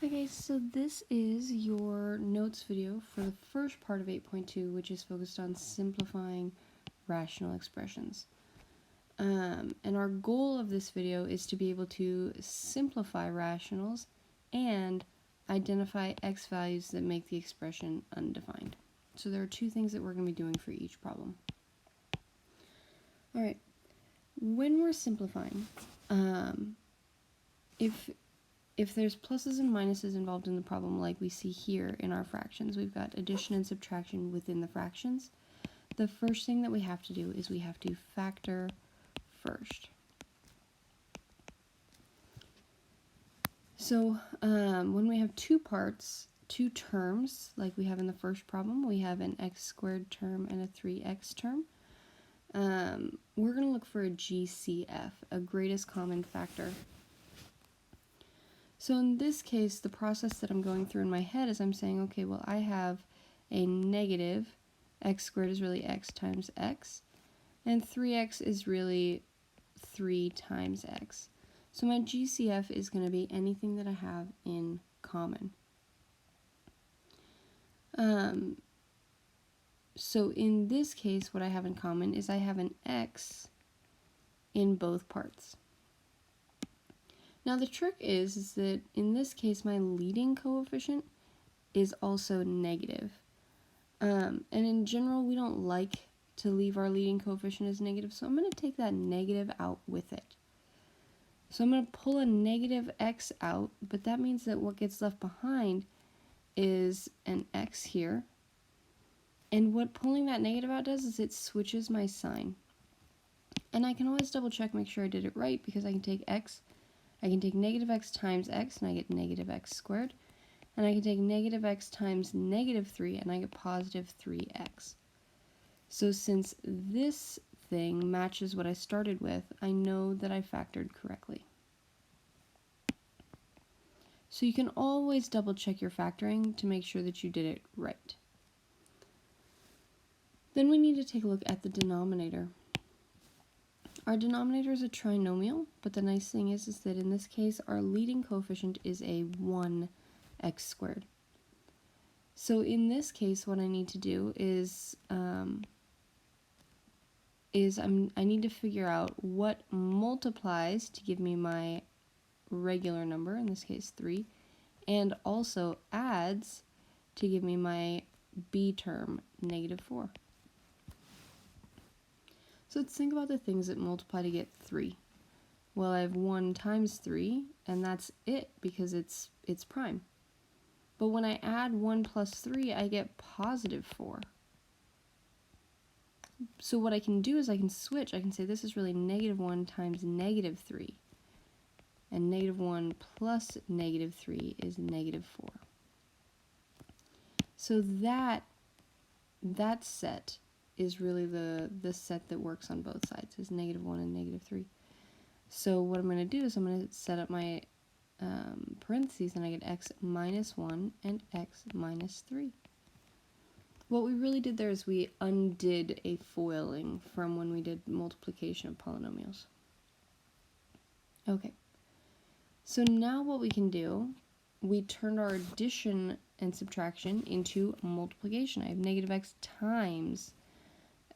Okay, so this is your notes video for the first part of 8.2, which is focused on simplifying rational expressions. And our goal of this video is to be able to simplify rationals and identify x values that make the expression undefined. So there are two things that we're going to be doing for each problem. All right, when we're simplifying, if there's pluses and minuses involved in the problem like we see here in our fractions, we've got addition and subtraction within the fractions. The first thing that we have to do is we have to factor first. So when we have two parts, two terms, like we have in the first problem, we have an x squared term and a 3x term. We're going to look for a GCF, a greatest common factor. So in this case, the process that I'm going through in my head is I'm saying, okay, well, I have a negative, x squared is really x times x, and 3x is really 3 times x. So my GCF is going to be anything that I have in common. So in this case, what I have in common is I have an x in both parts. Now the trick is that in this case my leading coefficient is also negative. And in general we don't like to leave our leading coefficient as negative, so I'm going to take that negative out with it. So I'm going to pull a negative x out, but that means that what gets left behind is an x here. And what pulling that negative out does is it switches my sign. And I can always double check, make sure I did it right, because I can take x, I can take negative x times x, and I get negative x squared. And I can take negative x times negative 3, and I get positive 3x. So since this thing matches what I started with, I know that I factored correctly. So you can always double check your factoring to make sure that you did it right. Then we need to take a look at the denominator. Our denominator is a trinomial, but the nice thing is that in this case our leading coefficient is a 1x squared. So in this case what I need to do is I need to figure out what multiplies to give me my regular number, in this case 3, and also adds to give me my b term, negative 4. So let's think about the things that multiply to get 3. Well, I have 1 times 3, and that's it because it's prime. But when I add 1 plus 3, I get positive 4. So what I can do is I can switch. I can say this is really negative 1 times negative 3. And negative 1 plus negative 3 is negative 4. So that set is really the set that works on both sides, is negative 1 and negative 3. So what I'm going to do is I'm going to set up my parentheses, and I get x minus 1 and x minus 3. What we really did there is we undid a foiling from when we did multiplication of polynomials. Okay, so now what we can do, we turned our addition and subtraction into multiplication. I have negative x times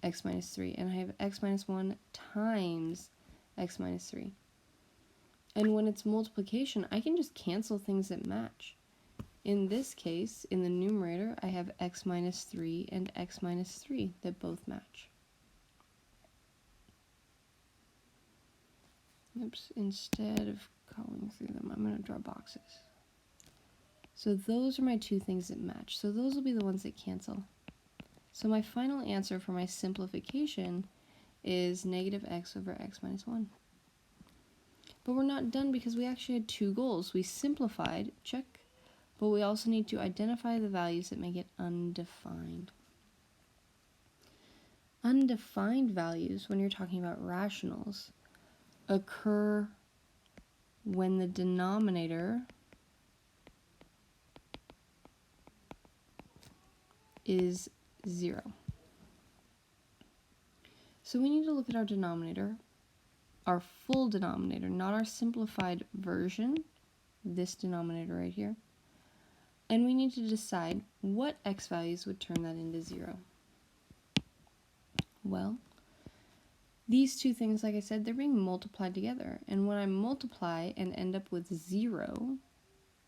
x minus 3, and I have x minus 1 times x minus 3. And when it's multiplication, I can just cancel things that match. In this case, in the numerator, I have x minus 3 and x minus 3 that both match. Oops, instead of calling through them, I'm going to draw boxes. So those are my two things that match. So those will be the ones that cancel. So my final answer for my simplification is negative x over x minus 1. But we're not done because we actually had two goals. We simplified, check, but we also need to identify the values that make it undefined. Undefined values, when you're talking about rationals, occur when the denominator is 0. So we need to look at our denominator, our full denominator, not our simplified version, this denominator right here. And we need to decide what x values would turn that into 0. Well, these two things, like I said, they're being multiplied together. And when I multiply and end up with 0,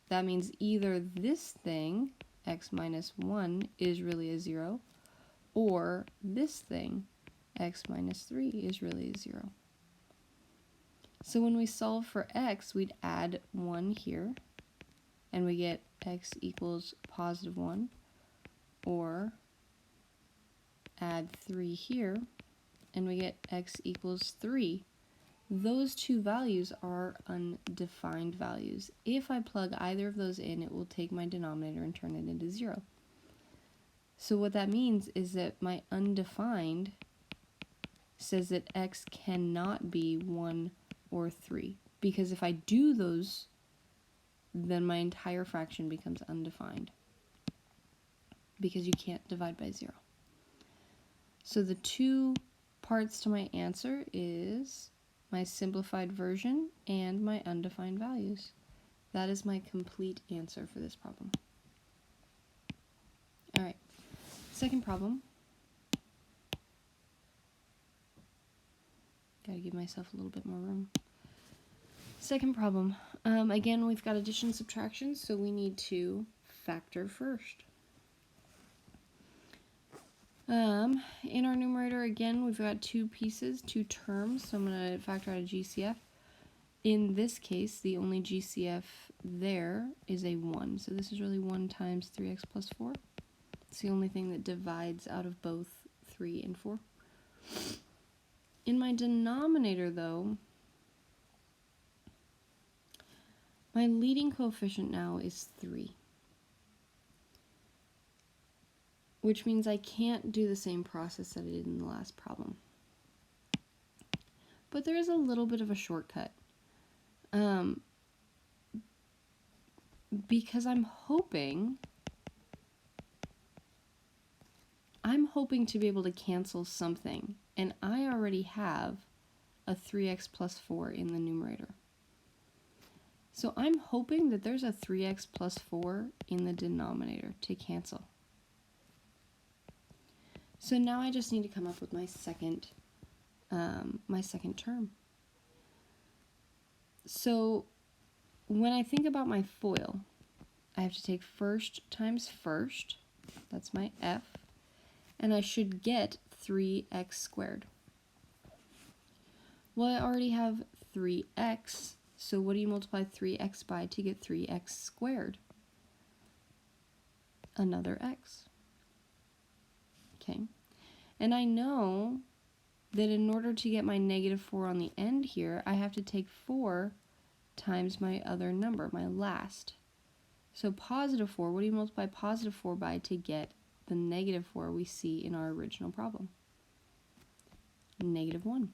that means either this thing, x minus 1, is really a 0, or this thing, x minus 3, is really a 0. So when we solve for x, we'd add 1 here, and we get x equals positive 1, or add 3 here, and we get x equals 3. Those two values are undefined values. If I plug either of those in, it will take my denominator and turn it into 0. So what that means is that my undefined says that x cannot be 1 or 3, because if I do those, then my entire fraction becomes undefined, because you can't divide by 0. So the two parts to my answer is my simplified version and my undefined values. That is my complete answer for this problem. All right, second problem. Gotta give myself a little bit more room. Second problem. Again, we've got addition and subtraction, so we need to factor first. In our numerator, again, we've got two pieces, two terms, so I'm going to factor out a GCF. In this case, the only GCF there is a 1, so this is really 1 times 3x plus 4. It's the only thing that divides out of both 3 and 4. In my denominator, though, my leading coefficient now is 3. Which means I can't do the same process that I did in the last problem. But there is a little bit of a shortcut. Because I'm hoping to be able to cancel something, and I already have a 3x plus 4 in the numerator. So I'm hoping that there's a 3x plus 4 in the denominator to cancel. So now I just need to come up with my second term. So when I think about my FOIL, I have to take first times first, that's my f, and I should get 3x squared. Well, I already have 3x, so what do you multiply 3x by to get 3x squared? Another x. Okay, and I know that in order to get my negative 4 on the end here, I have to take 4 times my other number, my last. So positive 4, what do you multiply positive 4 by to get the negative 4 we see in our original problem? Negative 1.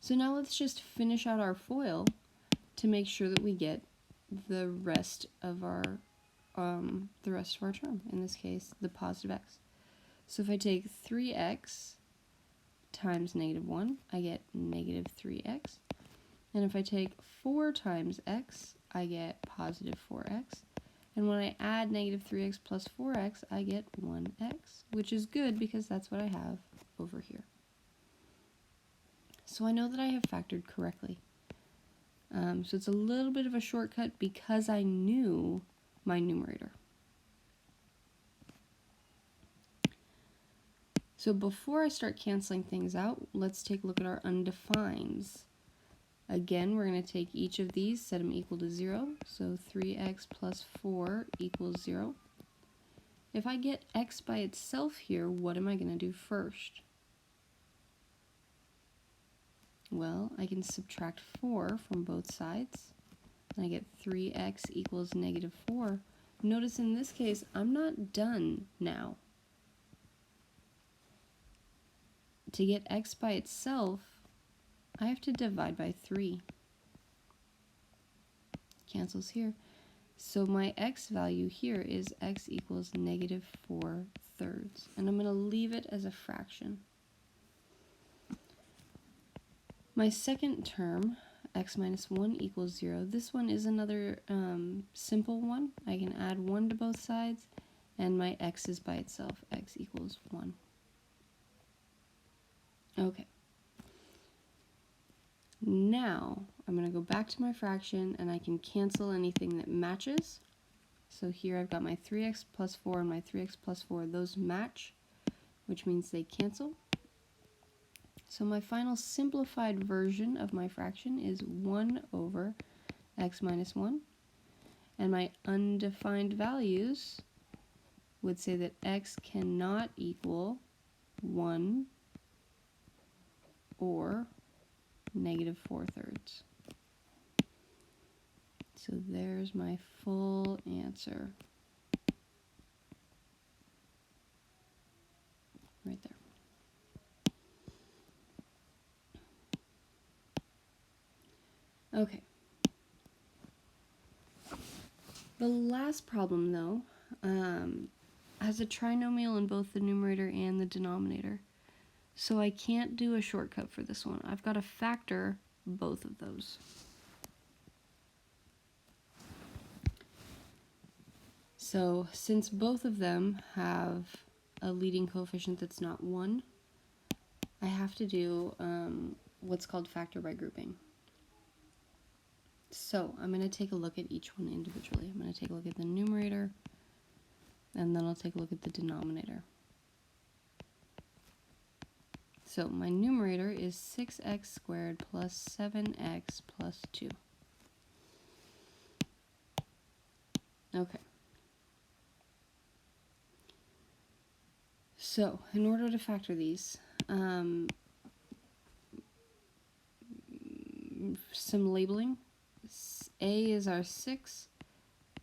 So now let's just finish out our FOIL to make sure that we get the rest of our term, in this case, the positive x. So if I take 3x times negative 1, I get negative 3x. And if I take 4 times x, I get positive 4x. And when I add negative 3x plus 4x, I get 1x, which is good because that's what I have over here. So I know that I have factored correctly. So it's a little bit of a shortcut because I knew my numerator. So before I start canceling things out, let's take a look at our undefines. Again, we're going to take each of these, set them equal to 0. So 3x plus 4 equals 0. If I get x by itself here, what am I going to do first? Well, I can subtract 4 from both sides, and I get 3x equals negative 4. Notice in this case, I'm not done now. To get x by itself, I have to divide by 3. Cancels here. So my x value here is x equals negative 4/3. And I'm going to leave it as a fraction. My second term, x minus 1 equals 0. This one is another simple one. I can add 1 to both sides, and my x is by itself. X equals 1. Okay. Now, I'm going to go back to my fraction, and I can cancel anything that matches. So here I've got my 3x plus 4 and my 3x plus 4. Those match, which means they cancel. So my final simplified version of my fraction is 1 over x minus 1. And my undefined values would say that x cannot equal 1 or negative 4/3. So there's my full answer right there. Okay. The last problem, though, has a trinomial in both the numerator and the denominator. So I can't do a shortcut for this one. I've got to factor both of those. So since both of them have a leading coefficient that's not 1, I have to do what's called factor by grouping. So I'm going to take a look at each one individually. I'm going to take a look at the numerator, and then I'll take a look at the denominator. So my numerator is 6x squared plus 7x plus 2. Okay. So in order to factor these, some labeling. A is our 6,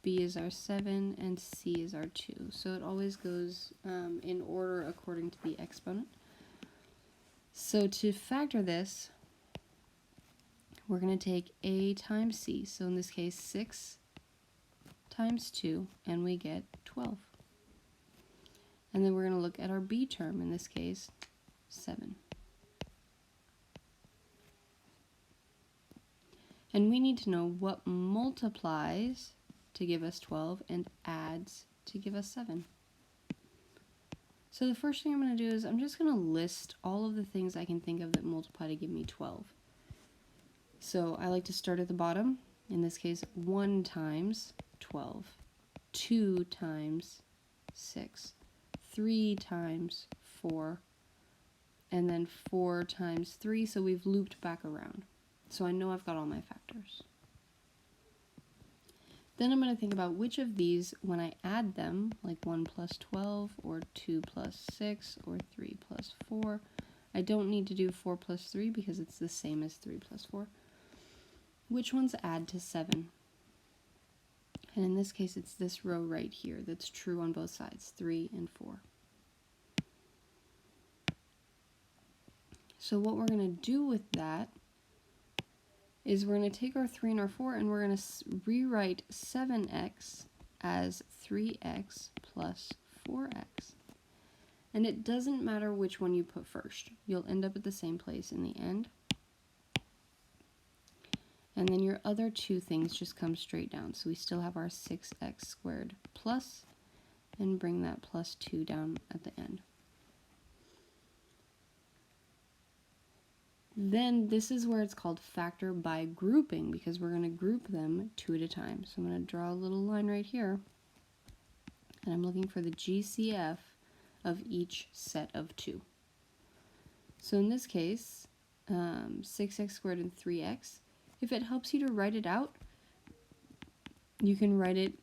B is our 7, and C is our 2. So it always goes in order according to the exponent. So to factor this, we're going to take A times C. So in this case, 6 times 2, and we get 12. And then we're going to look at our B term, in this case, 7. And we need to know what multiplies to give us 12 and adds to give us 7. So the first thing I'm going to do is I'm just going to list all of the things I can think of that multiply to give me 12. So I like to start at the bottom. In this case, 1 times 12, 2 times 6, 3 times 4, and then 4 times 3, so we've looped back around. So I know I've got all my factors. Then I'm going to think about which of these, when I add them, like 1 plus 12, or 2 plus 6, or 3 plus 4, I don't need to do 4 plus 3 because it's the same as 3 plus 4. Which ones add to 7? And in this case, it's this row right here that's true on both sides, 3 and 4. So what we're going to do with that is we're going to take our 3 and our 4 and we're going to rewrite 7x as 3x plus 4x. And it doesn't matter which one you put first. You'll end up at the same place in the end. And then your other two things just come straight down. So we still have our 6x squared plus, and bring that plus 2 down at the end. Then this is where it's called factor by grouping, because we're going to group them 2 at a time. So I'm going to draw a little line right here, and I'm looking for the GCF of each set of 2. So in this case, 6x squared and 3x, if it helps you to write it out, you can write it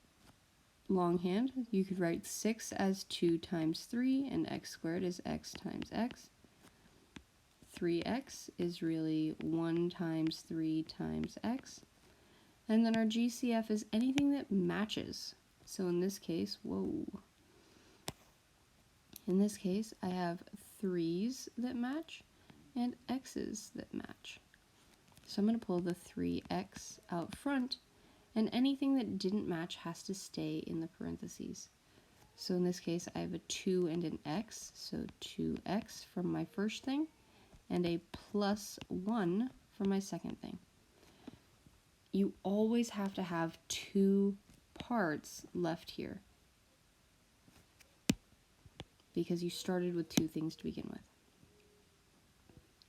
longhand. You could write 6 as 2 times 3, and x squared is x times x. 3x is really 1 times 3 times x. And then our GCF is anything that matches. So in this case, in this case, I have 3's that match and x's that match. So I'm going to pull the 3x out front, and anything that didn't match has to stay in the parentheses. So in this case, I have a 2 and an x, so 2x from my first thing, and a plus 1 from my second thing. you always have to have 2 parts left here, because you started with 2 things to begin with.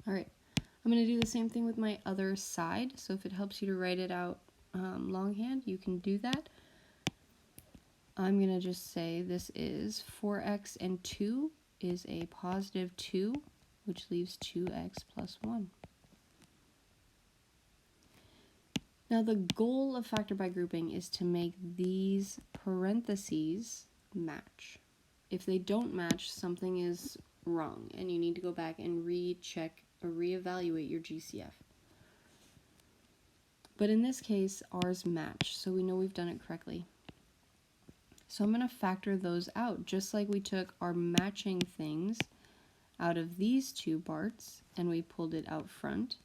All right, I'm going to do the same thing with my other side, so if it helps you to write it out longhand, you can do that. I'm going to just say this is 4x and 2 is a positive 2, which leaves 2x plus 1. Now the goal of factor by grouping is to make these parentheses match. If they don't match, something is wrong, and you need to go back and recheck or reevaluate your GCF. But in this case, ours match, so we know we've done it correctly. So I'm going to factor those out, just like we took our matching things out of these 2 parts and we pulled it out front.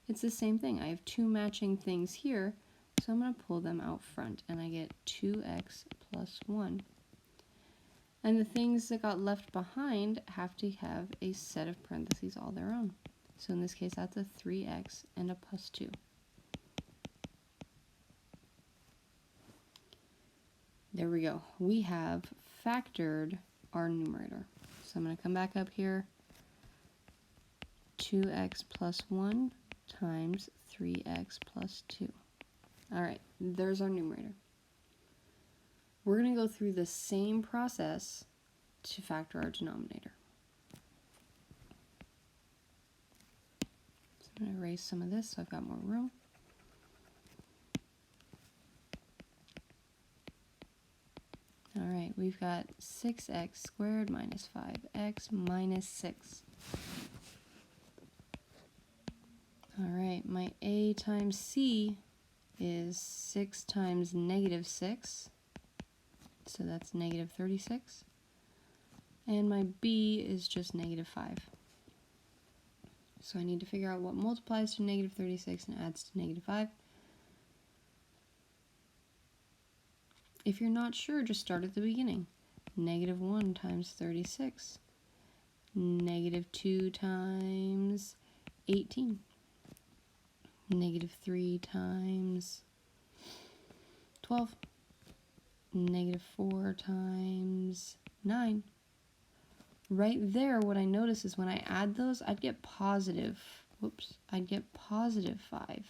It's the same thing. I have 2 matching things here, so I'm going to pull them out front, and I get 2x plus 1. And the things that got left behind have to have a set of parentheses all their own. So in this case, that's a 3x and a plus 2. There we go. We have factored our numerator. So I'm going to come back up here. 2x plus 1 times 3x plus 2. All right, there's our numerator. We're going to go through the same process to factor our denominator. So I'm going to erase some of this so I've got more room. All right, we've got 6x squared minus 5x minus 6. All right, my a times c is 6 times negative 6, so that's negative 36. And my b is just negative 5. So I need to figure out what multiplies to negative 36 and adds to negative 5. If you're not sure, just start at the beginning. Negative 1 times 36. Negative 2 times 18. Negative 3 times 12. Negative 4 times 9. Right there, what I notice is when I add those, I'd get positive, I'd get positive 5.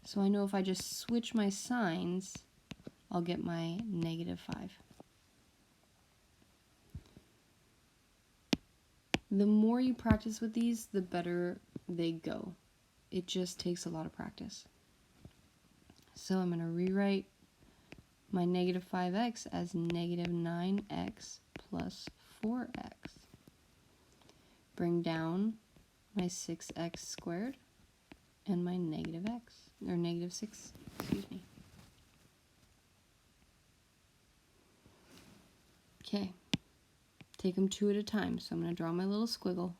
So I know if I just switch my signs, I'll get my negative 5. The more you practice with these, the better they go. It just takes a lot of practice. So I'm going to rewrite my negative 5x as negative 9x plus 4x. Bring down my 6x squared and my negative x, or negative 6, excuse me. Okay, take them 2 at a time. So I'm going to draw my little squiggle.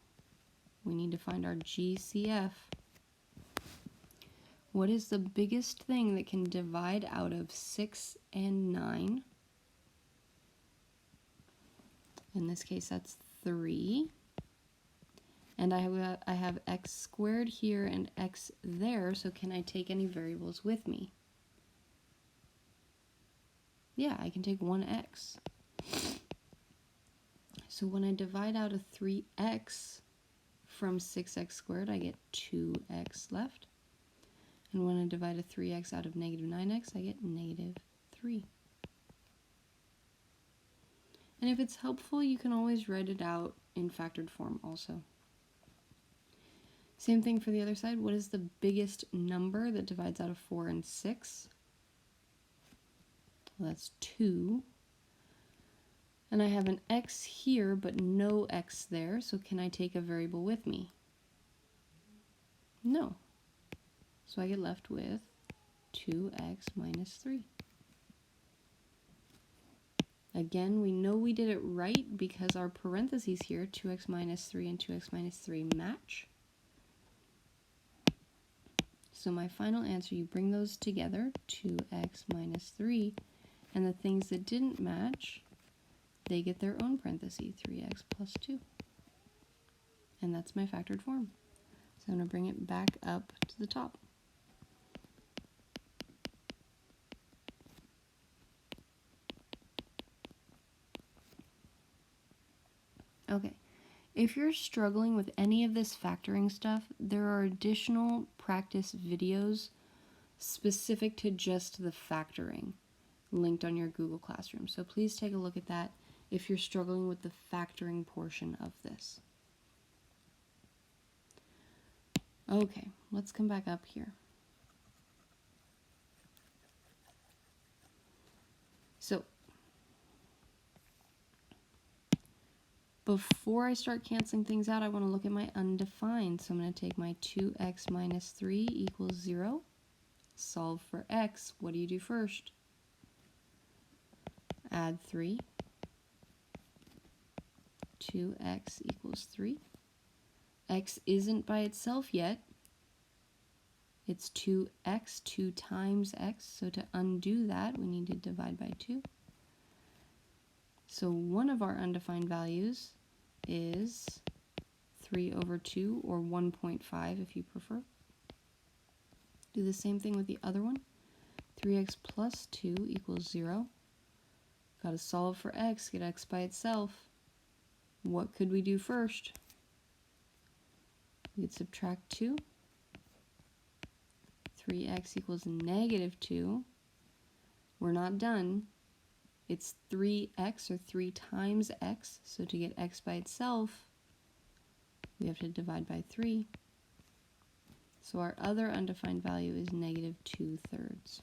We need to find our GCF. What is the biggest thing that can divide out of 6 and 9? In this case, that's 3. And I have x squared here and x there, so can I take any variables with me? Yeah, I can take 1x. So when I divide out a 3x from 6x squared, I get 2x left. And when I divide a 3x out of negative 9x, I get negative 3. And if it's helpful, you can always write it out in factored form also. Same thing for the other side. What is the biggest number that divides out of 4 and 6? Well, that's 2. And I have an x here, but no x there, so can I take a variable with me? No. So I get left with 2x minus 3. Again, we know we did it right because our parentheses here, 2x minus 3 and 2x minus 3, match. So my final answer, you bring those together, 2x minus 3, and the things that didn't match, they get their own parenthesis, 3x plus 2. And that's my factored form. So I'm going to bring it back up to the top. Okay. If you're struggling with any of this factoring stuff, there are additional practice videos specific to just the factoring linked on your Google Classroom. So please take a look at that if you're struggling with the factoring portion of this. Okay, let's come back up here. So before I start canceling things out, I want to look at my undefined. So I'm going to take my 2x minus 3 equals 0. Solve for x. What do you do first? Add 3. 2x equals 3. X isn't by itself yet. It's 2x, 2 times x. So to undo that, we need to divide by 2. So one of our undefined values is 3 over 2, or 1.5 if you prefer. Do the same thing with the other one. 3x plus 2 equals 0. Got to solve for x, get x by itself. What could we do first? We could subtract 2. 3x equals negative 2. We're not done. It's 3x, or 3 times x. So to get x by itself, we have to divide by 3. So our other undefined value is negative 2/3.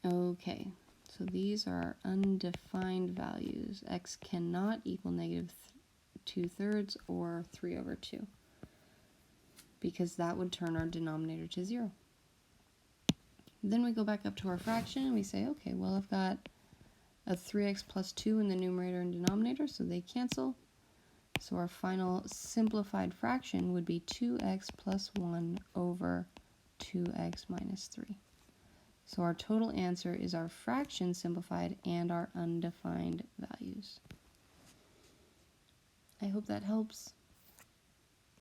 Okay, so these are our undefined values. X cannot equal negative 2/3 or 3 over 2, because that would turn our denominator to 0. Then we go back up to our fraction and we say, okay, well, I've got a 3x plus 2 in the numerator and denominator, so they cancel. So our final simplified fraction would be 2x plus 1 over 2x minus 3. So our total answer is our fraction simplified and our undefined values. I hope that helps.